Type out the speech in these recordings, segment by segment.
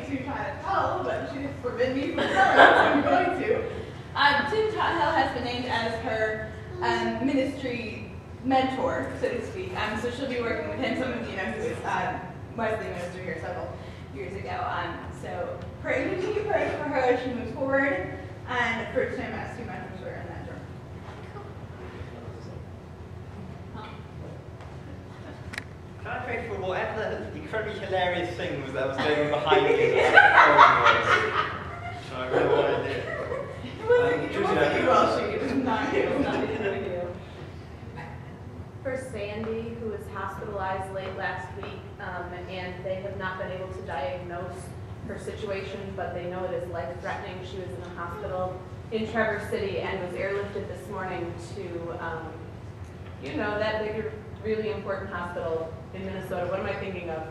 to try to tell, but she forbid me from telling, so I'm going to. Tim Trothill has been named as her ministry mentor, so to speak. So she'll be working with him. Some of you know he was Wesley minister here several years ago. So continue praying for her as she moves forward, and for Tim as he mentors her in that journey. Can I pray for whatever the incredibly hilarious thing was that was going behind me? I really want to do. It wasn't you, Welshy. It was not you. For Sandy, who was hospitalized late last week, and they have not been able to diagnose her situation, but they know it is life-threatening. She was in a hospital in Traverse City and was airlifted this morning to, that bigger, really important hospital in Minnesota. What am I thinking of?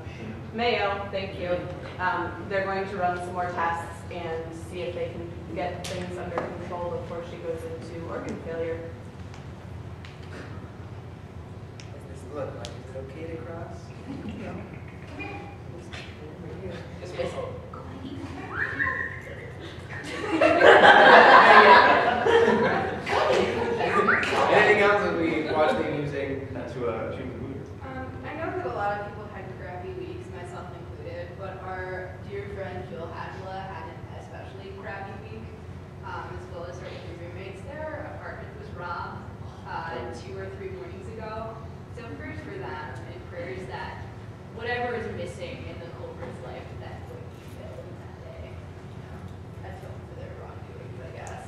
Mayo, thank you. They're going to run some more tests and see if they can get things under control before she goes into organ failure. Does this look like, is it okay to cross? Just whistle. Anything else as we watch the music to choose the movie? I know that a lot of people had crappy weeks, myself included, but our dear friend Jill Hadla had an especially crappy week, as well as her two roommates. Their apartment was robbed 2 or 3 mornings ago. So prayers for them and prayers that whatever is missing in the culprit's life, that would be filled in that day. Atone for their wrongdoings, I guess.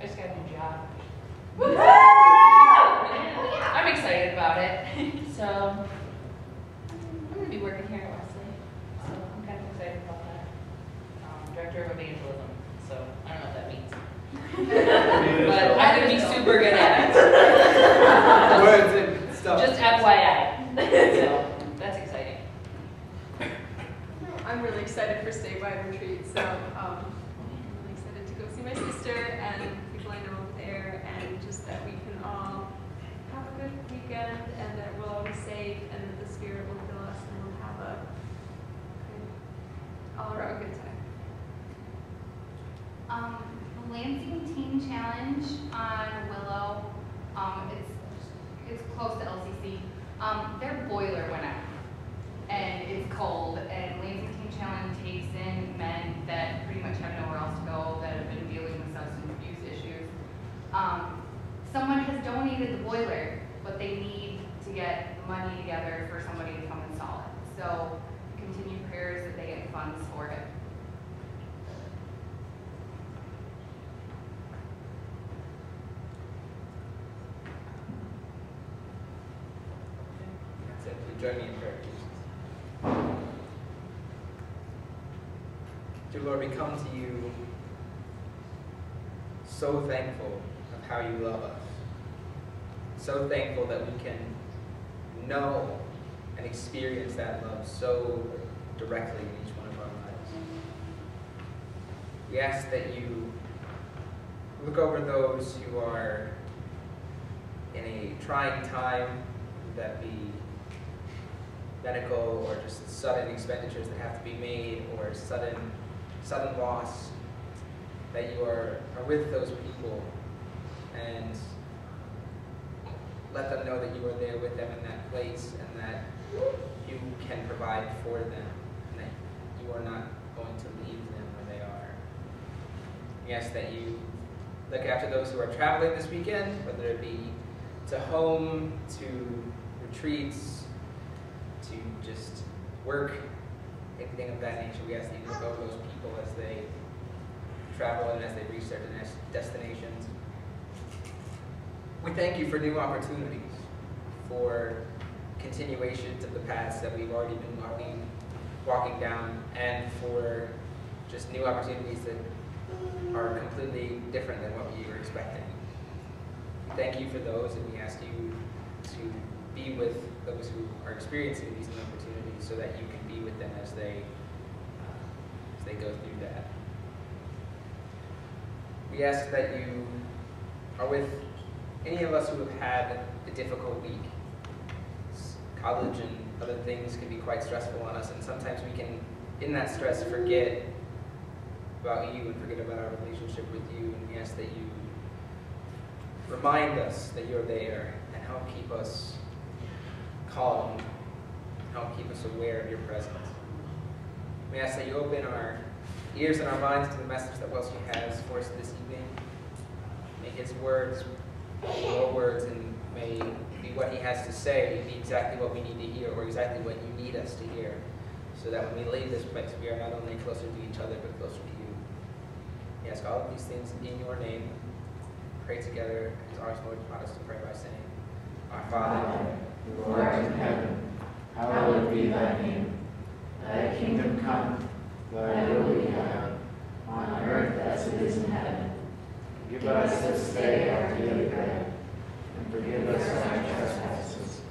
I just got a new job. I'm excited about it. So, I'm going to be working here at Welshy. So, I'm kind of excited about that. Director of Evangelism. So, I don't know what that means. But I'm going to be super good at it. words and stuff. Just FYI. So, that's exciting. I'm really excited for statewide retreat, so I'm really excited to go see my sister and people I know there, and just that we can all have a good weekend, and that we'll all be safe, and that the Spirit will fill us, and we'll have a good, all-around good time. The Lansing Teen Challenge on Willow, it's close to LCC. Their boiler went out, and it's cold, and Lansing Teen Challenge takes in men that pretty much have nowhere else to go, that have been dealing with substance abuse issues. Someone has donated the boiler, but they need to get money together for somebody to come install it. So continue prayers that they get funds for it. That's it. Please join me in prayer, please. Dear Lord, we come to you so thankful of how you love us. So thankful that we can know and experience that love so directly in each one of our lives. We ask that you look over those who are in a trying time, would that be medical or just sudden expenditures that have to be made, or sudden loss, that you are with those people and let them know that you are there with them in that place, and that you can provide for them, and that you are not going to leave them where they are. We ask that you look after those who are traveling this weekend, whether it be to home, to retreats, to just work, anything of that nature. We ask that you look over those people as they travel and as they reach their destinations. We thank you for new opportunities, for continuations of the paths that we've already been walking down, and for just new opportunities that are completely different than what we were expecting. We thank you for those, and we ask you to be with those who are experiencing these new opportunities, so that you can be with them as they go through that. We ask that you are with any of us who have had a difficult week. college and other things can be quite stressful on us, and sometimes we can, in that stress, forget about you and forget about our relationship with you, and we ask that you remind us that you're there and help keep us calm, help keep us aware of your presence. We ask that you open our ears and our minds to the message that Welshy has for us this evening. May his words be your words, and may be what he has to say be exactly what we need to hear, or exactly what you need us to hear, so that when we leave this place, we are not only closer to each other, but closer to you. We ask all of these things in your name. Pray together as our Lord taught us to pray by saying, Our Father, who art in heaven, hallowed be thy name. Thy kingdom come, thy will be done, on earth as it is in heaven. Give us this day our daily bread, and forgive us our trespasses,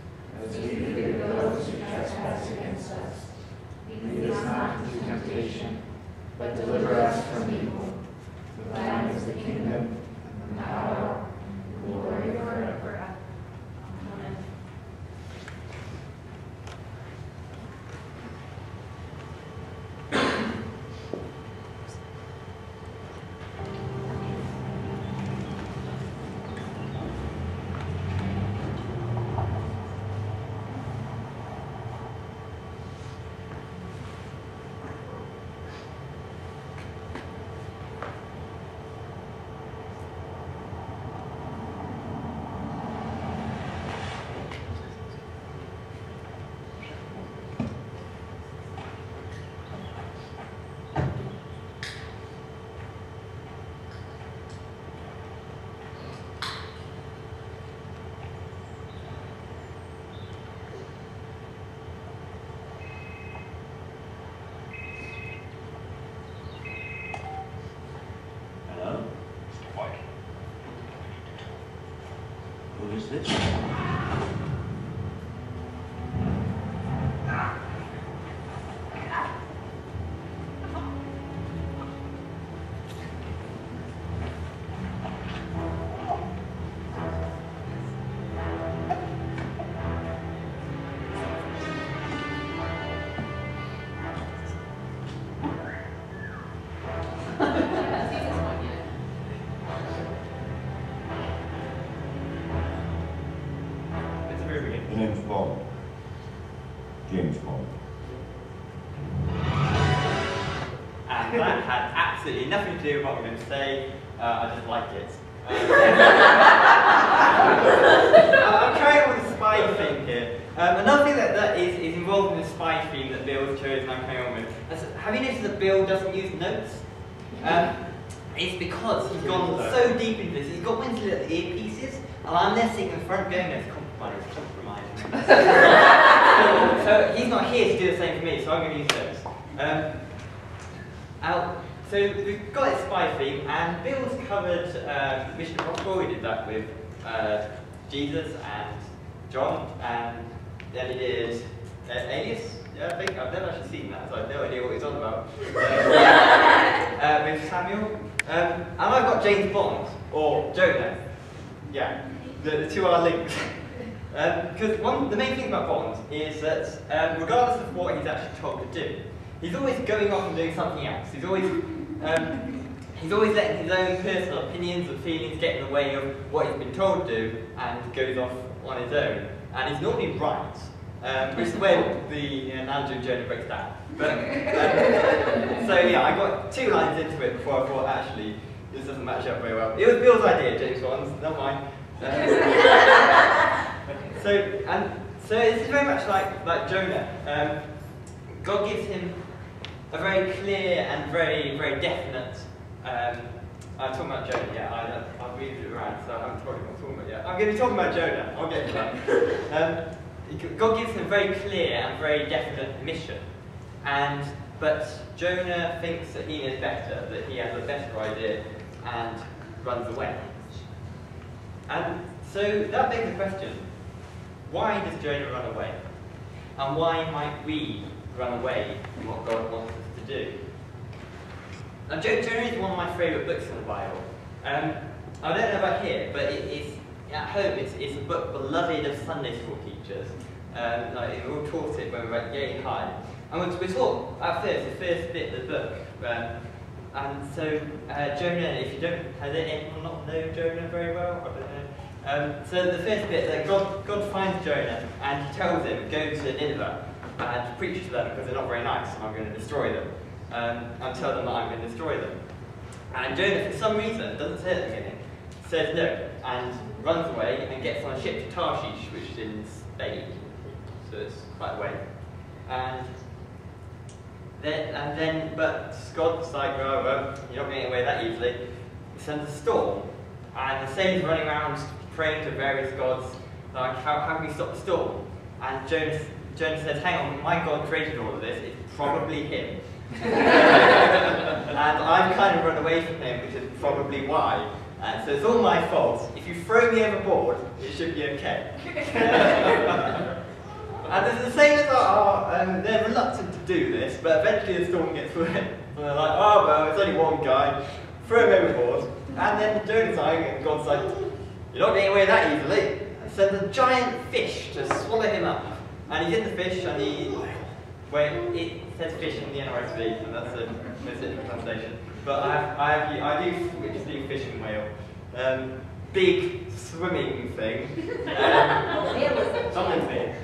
as we forgive those who trespass against us. Lead us not into temptation, but deliver us from evil. For thine is the kingdom, and the power, and the glory forever. Amen. Who is this? The name's Paul. James Paul. And that had absolutely nothing to do with what I'm going to say. I just like it. I'm carrying on with the spy theme here. Another thing that is involved in the spy theme that Bill has chosen, I'm carrying on with. Have you noticed that Bill doesn't use notes? It's because he's gone so deep into this. He's got one of his little earpieces, and I'm there sitting in front going, "Let's compromise." So he's not here to do the same for me, so I'm going to use those. So we've got this spy theme, and Bill's covered Mission Impossible. We did that with Jesus and John, and then he did Alias. Yeah, I think I've never actually seen that, so I have no idea what he's on about. With Samuel, and I've got James Bond or Jonah. Yeah, the two are linked. Because the main thing about Bond is that regardless of what he's actually told to do, he's always going off and doing something else. He's always letting his own personal opinions and feelings get in the way of what he's been told to do, and goes off on his own. And he's normally right, which is the way the analogy of Jonah breaks down. But, so yeah, I got 2 lines into it before I thought, actually, this doesn't match up very well. It was Bill's idea, James Bond's, not mine. So this is very much like Jonah. God gives him a very clear and very, very definite. I'm talking about Jonah. Yeah, I've moved it around, so I haven't told you what I'm talking about yet. I'm going to be talking about Jonah. I'll get to that. God gives him a very clear and very definite mission, but Jonah thinks that he knows better, that he has a better idea, and runs away. And so that begs the question: why does Jonah run away? And why might we run away from what God wants us to do? Now, Jonah is one of my favourite books in the Bible. I don't know about here, but at home it's a book beloved of Sunday school teachers. Like, we all taught it when we were at Yale High. And we taught at first, the first bit of the book. And so Jonah, if you don't, has anyone not know Jonah very well? I don't know. So the first bit, that God finds Jonah and he tells him, go to Nineveh and preach to them because they're not very nice and I'm going to destroy them. And tell them that I'm going to destroy them. And Jonah, for some reason, doesn't say it at the beginning, says no and runs away and gets on a ship to Tarshish, which is in Spain. So it's quite a way. But God's like, well, you're not getting away that easily. He sends a storm, and the sailors are running around praying to various gods, like, how can we stop the storm? And Jonah says, hang on, my God created all of this, it's probably him. And I've kind of run away from him, which is probably why. So it's all my fault. If you throw me overboard, it should be okay. And there's the sailors they're reluctant to do this, but eventually the storm gets through it. And they're like, oh well, it's only one guy, throw him overboard. And then Jonah's like, and God's like, you're not getting away that easily. And sends a giant fish to swallow him up. And he's in the fish, and it says fish in the NRSV, and that's a specific translation. But I do switch to fish and whale. Big swimming thing. Something big.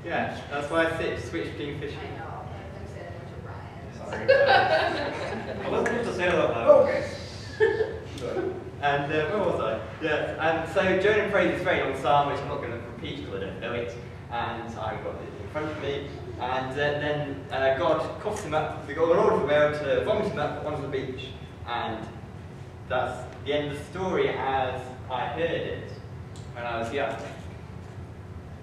Yeah, that's why I switch between fish. I know, I'm saying it to Brian. Sorry. I wasn't able to say that loud. Okay. And where was I? Yeah, and so Jonah prays this very long psalm, which I'm not going to repeat because I don't know it. And I've got it in front of me. And then God coughs him up. The Lord will be able to vomit him up onto the beach. And that's the end of the story as I heard it when I was young.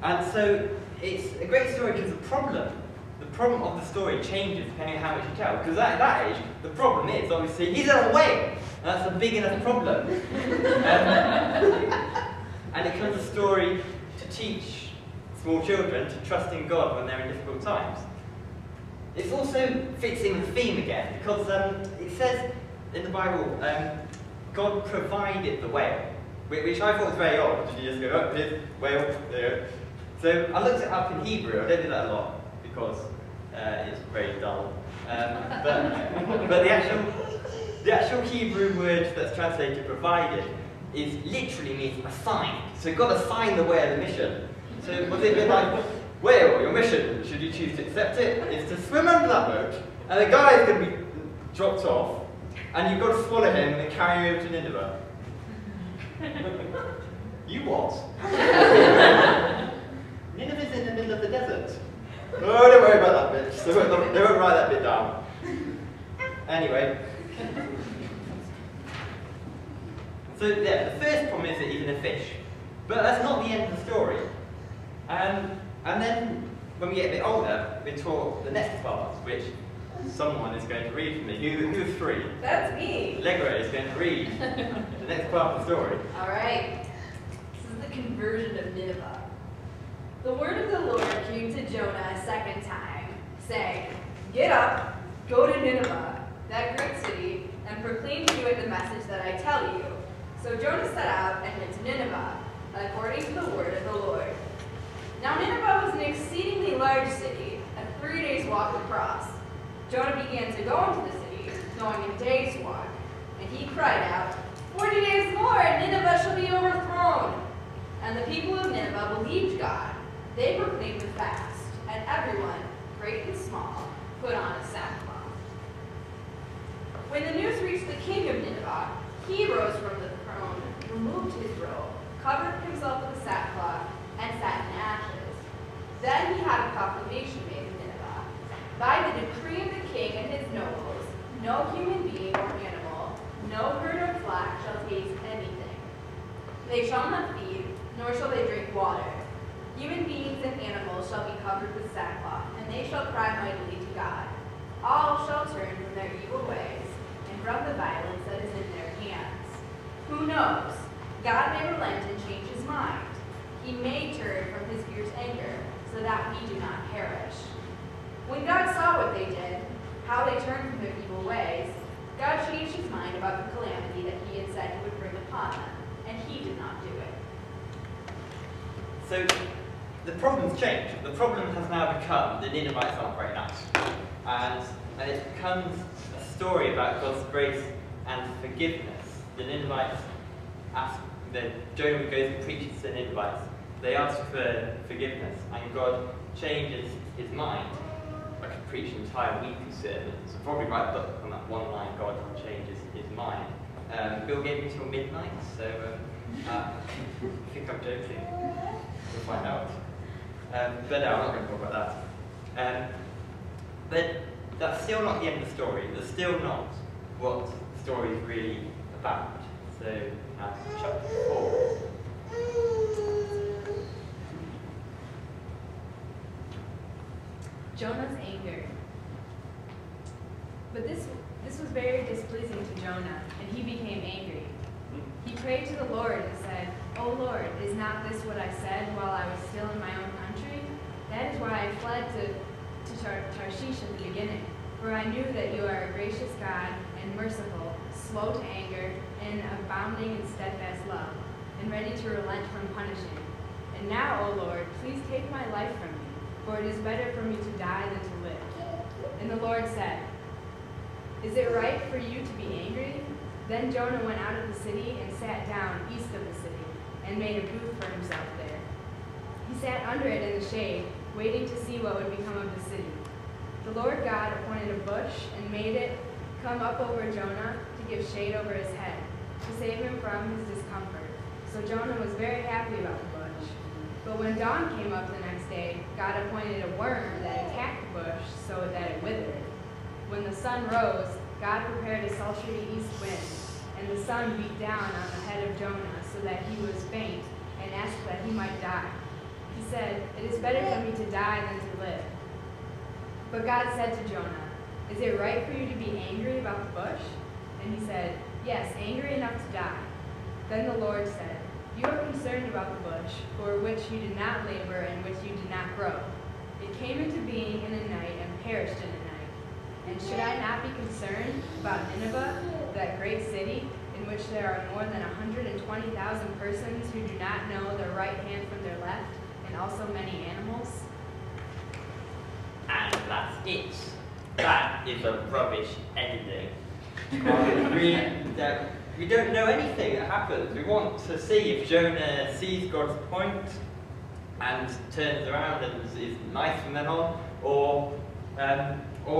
And so it's a great story because the problem of the story changes depending on how much you tell. Because at that age, the problem is obviously he's on a whale. And that's a big enough problem. And it becomes a story to teach small children to trust in God when they're in difficult times. It also fits in with the theme again because it says in the Bible, God provided the whale, which I thought was very odd. You just go, oh, here's whale, there. So I looked it up in Hebrew. I don't do that a lot because it's very dull. But the actual Hebrew word that's translated provided literally means assigned. So God assigned the whale a mission. So was it a bit like, whale, your mission, should you choose to accept it, is to swim under that boat, and the guy is going to be dropped off, and you've got to swallow him and carry him over to Nineveh. You what? Nineveh's in the middle of the desert. Oh, don't worry about that bit. They won't write that bit down. Anyway. So yeah, the first problem is that he's in a fish. But that's not the end of the story. And then, when we get a bit older, we're taught the next part, which someone is going to read for me. Who's three? That's me. Allegra is going to read the next part of the story. All right. This is the conversion of Nineveh. The word of the Lord came to Jonah a second time, saying, get up, go to Nineveh, that great city, and proclaim to it the message that I tell you. So Jonah set out and went to Nineveh, according to the word of the Lord. Now Nineveh was an exceedingly large city, a 3 days' walk across. Jonah began to go into the city, going a day's walk, and he cried out, 40 days more, and Nineveh shall be overthrown. And the people of Nineveh believed God. They proclaimed a fast, and everyone, great and small, put on a sackcloth. When the news reached the king of Nineveh, he rose from the throne, removed his robe, covered himself with a sackcloth, and sat in ashes. Then he had a proclamation made in Nineveh. By the decree of the king and his nobles, no human being or animal, no herd or flock shall taste anything. They shall not feed, nor shall they drink water. Human beings and animals shall be covered with sackcloth, and they shall cry mightily to God. All shall turn from their evil ways, and from the violence that is in their hands. Who knows? God may relent and change his mind. He may turn from his fierce anger, so that we do not perish. When God saw what they did, how they turned from their evil ways, God changed his mind about the calamity that he had said he would bring upon them, and he did not do it. So, the problem's changed. The problem has now become the Ninevites aren't very nice. And it becomes a story about God's grace and forgiveness. The Ninevites ask, Jonah goes and preaches to the Ninevites. They ask for forgiveness, and God changes his mind. I could preach an entire week of sermons. I'll probably write a book on that one line, God changes his mind. Bill gave me till midnight, so I think I'm joking. We'll find out. But no, I'm not going to talk about that. But that's still not the end of the story. That's still not what the story is really about. So, chapter 4. Jonah's anger. But this was very displeasing to Jonah, and he became angry. He prayed to the Lord and said, "O Lord, is not this what I said while I was still in my own country? That is why I fled to Tarshish at the beginning, for I knew that you are a gracious God and merciful, slow to anger, and abounding in steadfast love, and ready to relent from punishing. And now, O Lord, please take my life from me, for it is better for me to die than to live." And the Lord said, "Is it right for you to be angry?" Then Jonah went out of the city and sat down east of the city, and made a booth for himself there. He sat under it in the shade, waiting to see what would become of the city. The Lord God appointed a bush and made it come up over Jonah to give shade over his head, to save him from his discomfort. So Jonah was very happy about the bush. But when dawn came up the next day, God appointed a worm that attacked the bush so that it withered. When the sun rose, God prepared a sultry east wind, and the sun beat down on the head of Jonah so that he was faint and asked that he might die. He said, "It is better for me to die than to live." But God said to Jonah, "Is it right for you to be angry about the bush?" And he said, "Yes, angry enough to die." Then the Lord said, "You are concerned about the bush, for which you did not labor and which you did not grow. It came into being in a night and perished in a night. And should I not be concerned about Nineveh, that great city, in which there are more than 120,000 persons who do not know their right hand from their left, and also many animals?" And that's it. That is a rubbish ending. We don't know anything that happens. We want to see if Jonah sees God's point and turns around and is nice from then on, or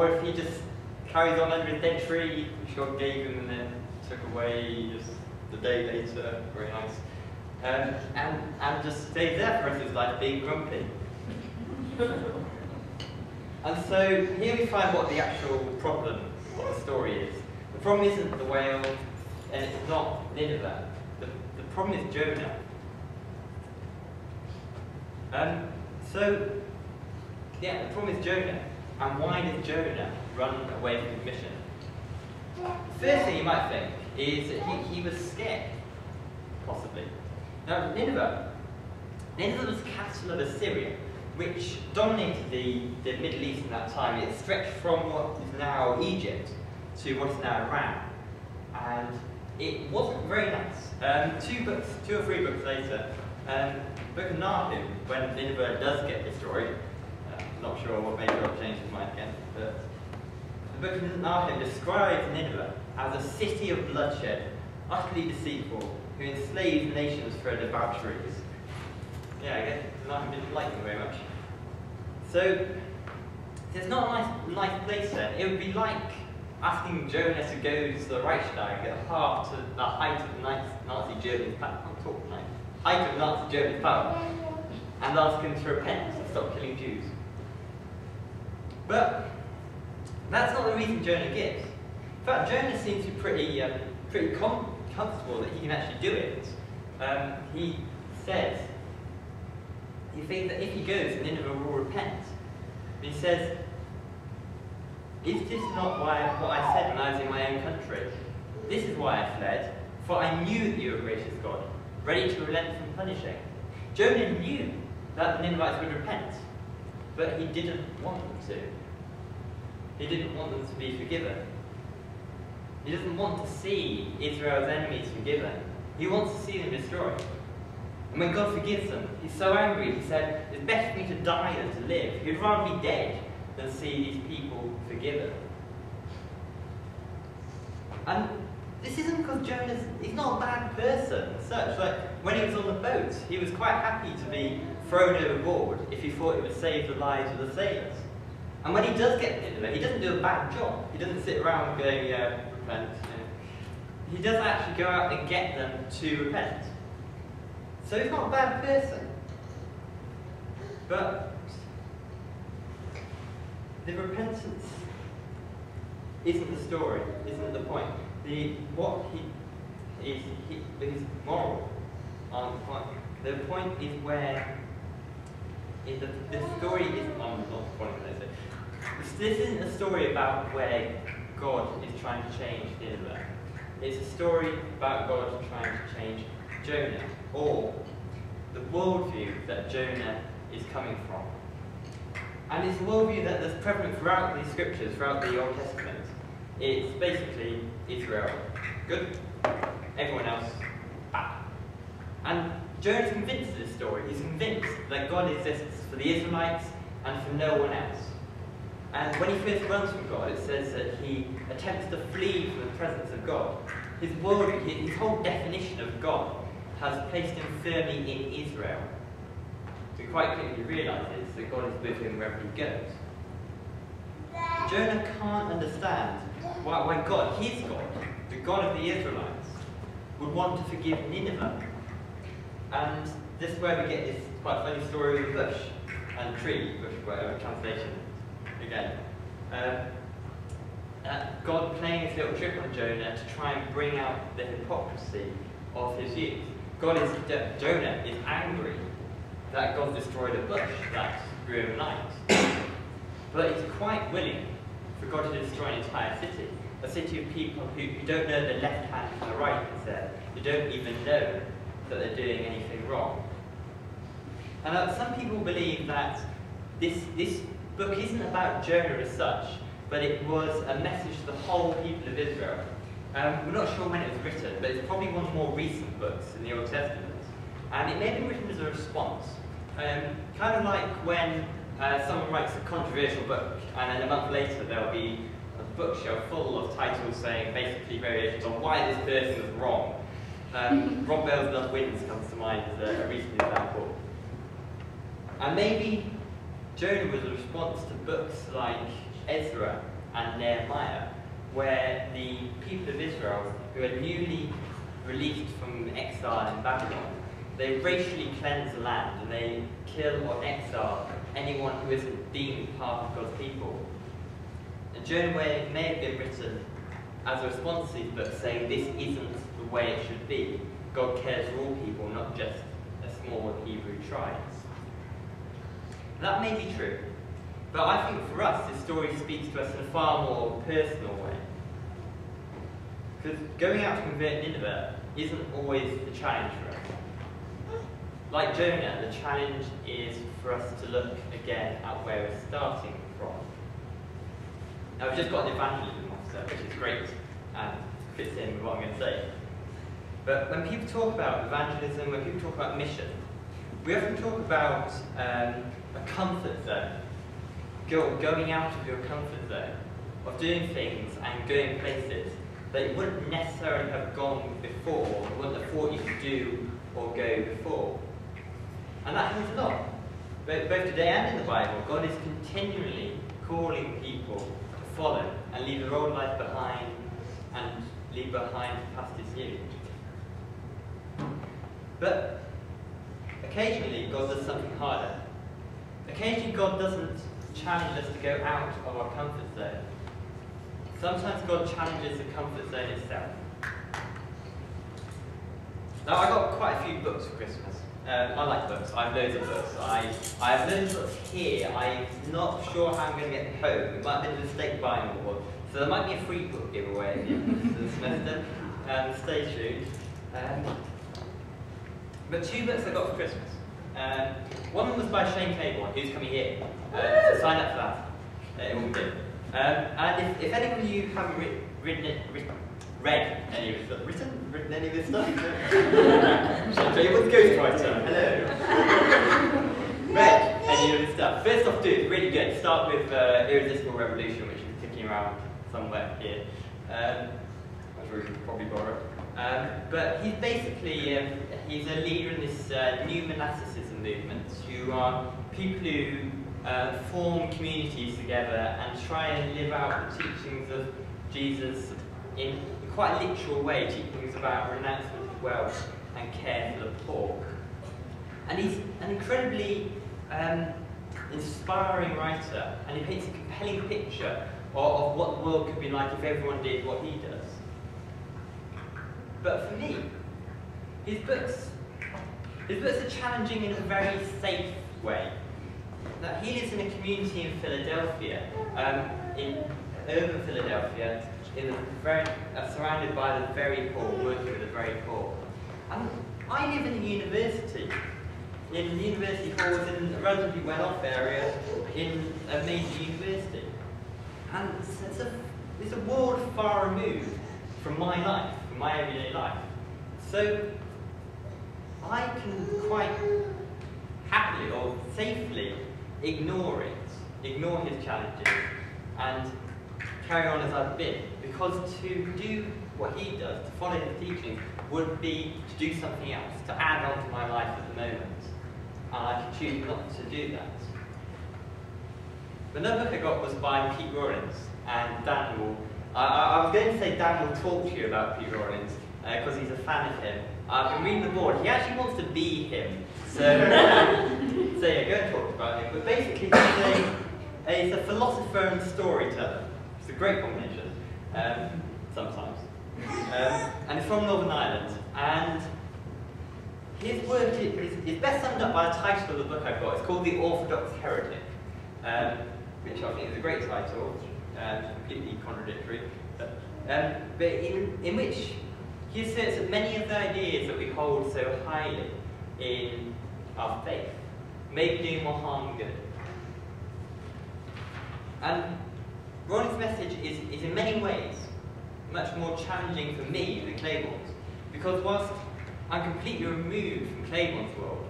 if he just carries on under his dead tree, which God gave him and then took away just the day later. Very nice. And just stays there for the rest of his life being grumpy. And so here we find what the actual problem of the story is. The problem isn't the whale, and it's not Nineveh. The problem is Jonah. The problem is Jonah. And why did Jonah run away from his mission? The first thing you might think is that he was scared, possibly. Now, Nineveh was the capital of Assyria, which dominated the Middle East in that time. It stretched from what is now Egypt to what is now Iran. And it wasn't very nice. 2 or 3 books later, Book of Nahum, when Nineveh does get destroyed, not sure what made God change his mind again, but the Book of Nahum describes Nineveh as a city of bloodshed, utterly deceitful, who enslaves nations for her debaucheries. Yeah, I guess Nahum didn't like them very much. So, it's not a nice place then. It would be like asking Jonah to go to the Reichstag, the height of Nazi Germany's power, height of Nazi Germany's power, and ask him to repent and stop killing Jews. But that's not the reason Jonah gives. In fact, Jonah seems to be pretty comfortable that he can actually do it. He says, he thinks that if he goes, Nineveh will repent. And he says, "Is this not what I said when I was in my own country? This is why I fled, for I knew that you were a gracious God, ready to relent from punishing." Jonah knew that the Ninevites would repent, but he didn't want them to. He didn't want them to be forgiven. He doesn't want to see Israel's enemies forgiven. He wants to see them destroyed. And when God forgives them, he's so angry, he said, it's better for me to die than to live. He'd rather be dead than see these people forgiven. And this isn't because he's not a bad person as such. Like, when he was on the boat, he was quite happy to be thrown overboard if he thought it would save the lives of the sailors. And when he does get Nineveh, he doesn't do a bad job. He doesn't sit around going, yeah, repent. He does actually go out and get them to repent. So he's not a bad person. But the repentance isn't the story, isn't the point. What he is, his moral aren't the point. The point is where the story is not the point. This isn't a story about where God is trying to change Nineveh. It's a story about God trying to change Jonah, or the worldview that Jonah is coming from. And it's a worldview that is prevalent throughout the scriptures, throughout the Old Testament. It's basically Israel, good, everyone else, bad. And Jonah's convinced of this story. He's convinced that God exists for the Israelites and for no one else. And when he first runs from God, it says that he attempts to flee from the presence of God. His worldview, his whole definition of God has placed him firmly in Israel. So he quite quickly realizes that God is with him wherever he goes. Jonah can't understand why God, his God, the God of the Israelites, would want to forgive Nineveh. And this is where we get this quite funny story of the bush and tree, bush, whatever translation, again. God playing this little trick on Jonah to try and bring out the hypocrisy of his youth. Jonah is angry that God destroyed a bush that grew overnight. But he's quite willing for God to destroy an entire city. A city of people who don't know the left hand from the right is there, who don't even know that they're doing anything wrong. And some people believe that this book isn't about Jonah as such, but it was a message to the whole people of Israel. We're not sure when it was written, but it's probably one of the more recent books in the Old Testament. And it may have been written as a response. Kind of like when someone writes a controversial book, and then a month later there'll be a bookshelf full of titles saying basically variations on why this person was wrong. Rob Bell's Love Wins comes to mind as a recent example. And maybe Jonah was a response to books like Ezra and Nehemiah, where the people of Israel, who are newly released from exile in Babylon, they racially cleanse the land and they kill or exile anyone who isn't deemed part of God's people. And Jonah may have been written as a response to these books, saying this isn't the way it should be. God cares for all people, not just a small Hebrew tribes. That may be true, but I think for us this story speaks to us in a far more personal way. Because going out to convert Nineveh isn't always the challenge for us. Like Jonah, the challenge is for us to look again at where we're starting from. Now we've just got an evangelism officer, which is great and fits in with what I'm going to say. But when people talk about evangelism, when people talk about mission, we often talk about a comfort zone. Going out of your comfort zone, of doing things and going places that you wouldn't necessarily have gone before, or wouldn't have thought you could do or go before. And that happens a lot. Both today and in the Bible, God is continually calling people to follow and leave their old life behind and leave behind the past is new. But occasionally God does something harder. Occasionally God doesn't challenge us to go out of our comfort zone. Sometimes God challenges the comfort zone itself. Now I got quite a few books for Christmas. I like books. I have loads of books. I have loads of books here. I'm not sure how I'm going to get them home. It might have been a mistake buying them all. So there might be a free book giveaway at the end of the semester. Stay tuned. But two books I got for Christmas. One was by Shane Claiborne, who's coming here. So sign up for that. It will be good. And if any of you haven't read any of his stuff. Written any of his stuff? Shall I tell you what's ghostwriter? Hello. Read any of his stuff. First off, dude, really good. Start with Irresistible Revolution, which is kicking around somewhere here. Which we should probably borrow. But he's basically, he's a leader in this new monasticism movement, who are people who form communities together and try and live out the teachings of Jesus in quite a literal way, teachings about renouncement of wealth and care for the poor. And he's an incredibly inspiring writer, and he paints a compelling picture of what the world could be like if everyone did what he does. But for me, his books are challenging in a very safe way. That he lives in a community in Philadelphia, in urban Philadelphia, surrounded by the very poor, working with the very poor. And I live in a university halls in a relatively well-off area in a major university. And it's a world far removed from my life, from my everyday life. So I can quite happily or safely ignore his challenges, and carry on as I've been. Because to do what he does, to follow his teachings, would be to do something else, to add on to my life at the moment. And I can choose not to do that. Another book I got was by Pete Rawlins, and Dan will, I was going to say Dan will talk to you about Pete Rawlins, because he's a fan of him. I've been reading the board, he actually wants to be him. So, so yeah, go and talk about him. But basically, he's a philosopher and storyteller. It's a great combination, sometimes. And he's from Northern Ireland. And his work is best summed up by the title of the book I've got. It's called The Orthodox Heretic, which I think is a great title, completely contradictory. But in which he asserts that many of the ideas that we hold so highly in our faith may be doing more harm than good. And Rawlins' message is in many ways much more challenging for me than Claiborne's, because whilst I'm completely removed from Claiborne's world,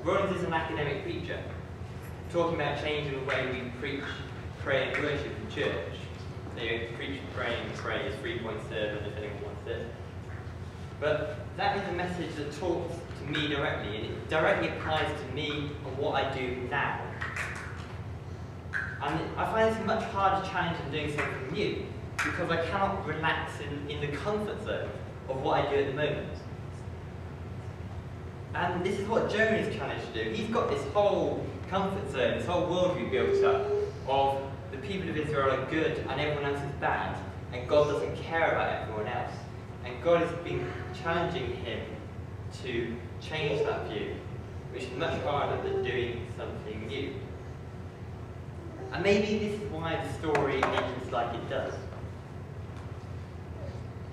Rawlins is an academic preacher, talking about changing the way we preach, pray and worship in church. So preach, pray and pray is 3-point sermon if anyone wants it. But that is a message that talks to me directly, and it directly applies to me and what I do now. And I find this a much harder challenge than doing something new, because I cannot relax in the comfort zone of what I do at the moment. And this is what Jonah is challenged to do. He's got this whole comfort zone, this whole worldview built up of the people of Israel are good and everyone else is bad, and God doesn't care about everyone else. And God has been challenging him to change that view, which is much harder than doing something new. And maybe this is why the story ends like it does.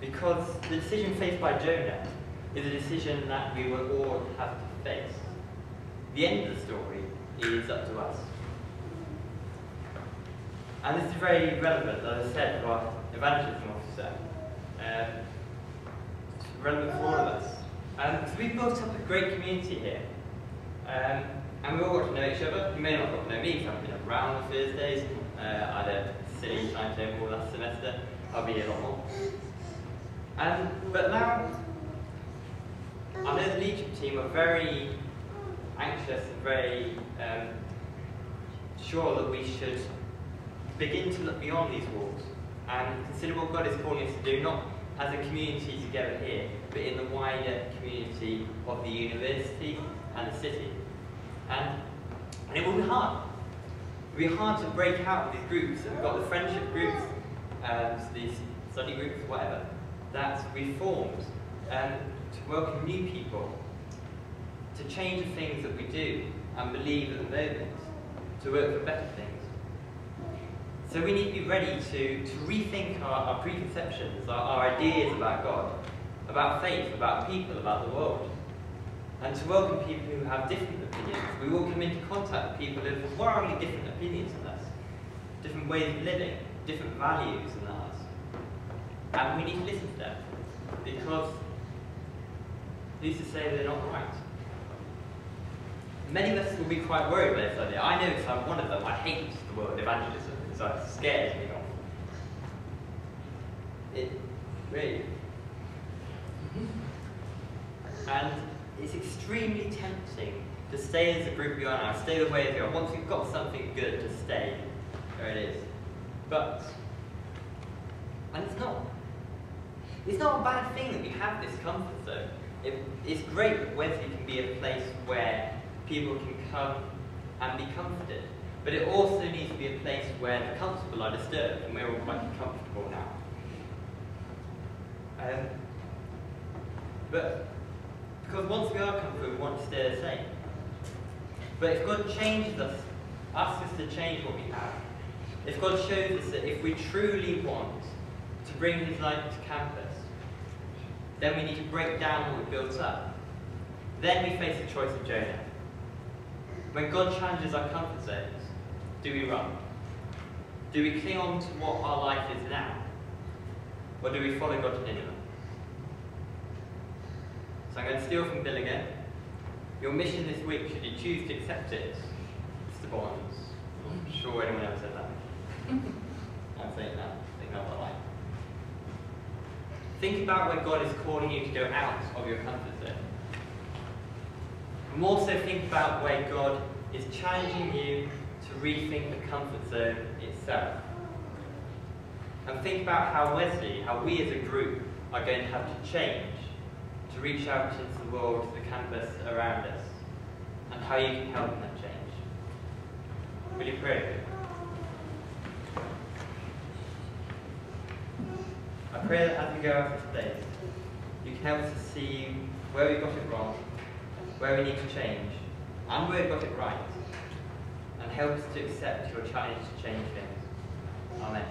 Because the decision faced by Jonah is a decision that we will all have to face. The end of the story is up to us. And this is very relevant, as I said, to our evangelism officer. It's relevant for all of us. So we've built up a great community here. And we all got to know each other. You may not have got to know me, because I've been around on Thursdays. I had a silly timetable last semester. I'll be here a lot more. But now, I know the leadership team are very anxious and very sure that we should begin to look beyond these walls and consider what God is calling us to do, not as a community together here, but in the wider community of the university and the city. And it will be hard. It will be hard to break out of these groups. And we've got the friendship groups, these study groups, whatever, that we formed to welcome new people, to change the things that we do and believe at the moment, to work for better things. So we need to be ready to rethink our preconceptions, our ideas about God, about faith, about people, about the world. And to welcome people who have different opinions. We will come into contact with people who have wildly different opinions than us, different ways of living, different values than ours. And we need to listen to them, because who's to say they're not right? Many of us will be quite worried by this idea. I know because I'm one of them. I hate the word evangelism, so it scares me off. It really. And it's extremely tempting to stay as a group we are now, stay the way we are. Once we've got something good to stay, there it is. But, and it's not a bad thing that we have this comfort zone. It's great that Welshy can be a place where people can come and be comforted. But it also needs to be a place where the comfortable are disturbed, and we're all quite comfortable now. But because once we are comfortable, we want to stay the same. But if God changes us, asks us to change what we have, if God shows us that if we truly want to bring His light to campus, then we need to break down what we've built up. Then we face the choice of Jonah. When God challenges our comfort zones, do we run? Do we cling on to what our life is now? Or do we follow God to Nineveh? So I'm going to steal from Bill again. Your mission this week, should you choose to accept it, Mr. Bonds. I'm sure anyone ever said that. I'm saying that. I think that's what I like. Think about where God is calling you to go out of your comfort zone. And also think about where God is challenging you to rethink the comfort zone itself. And think about how Welshy, how we as a group are going to have to change to reach out into the world, to the campus around us, and how you can help in that change. Will you pray? I pray that as we go out of this place, you can help us to see where we got it wrong, where we need to change, and where we got it right, and help us to accept your challenge to change things. Amen.